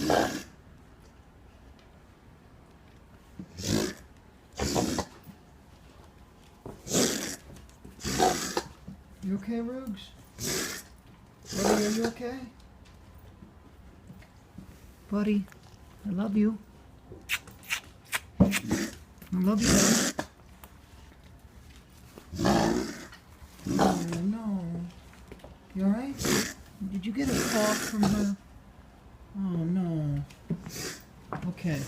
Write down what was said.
You okay, Roogs? Buddy, are you okay? Buddy, I love you. I love you, buddy. Oh, no. You alright? Did you get a call from her? Oh, no. Okay.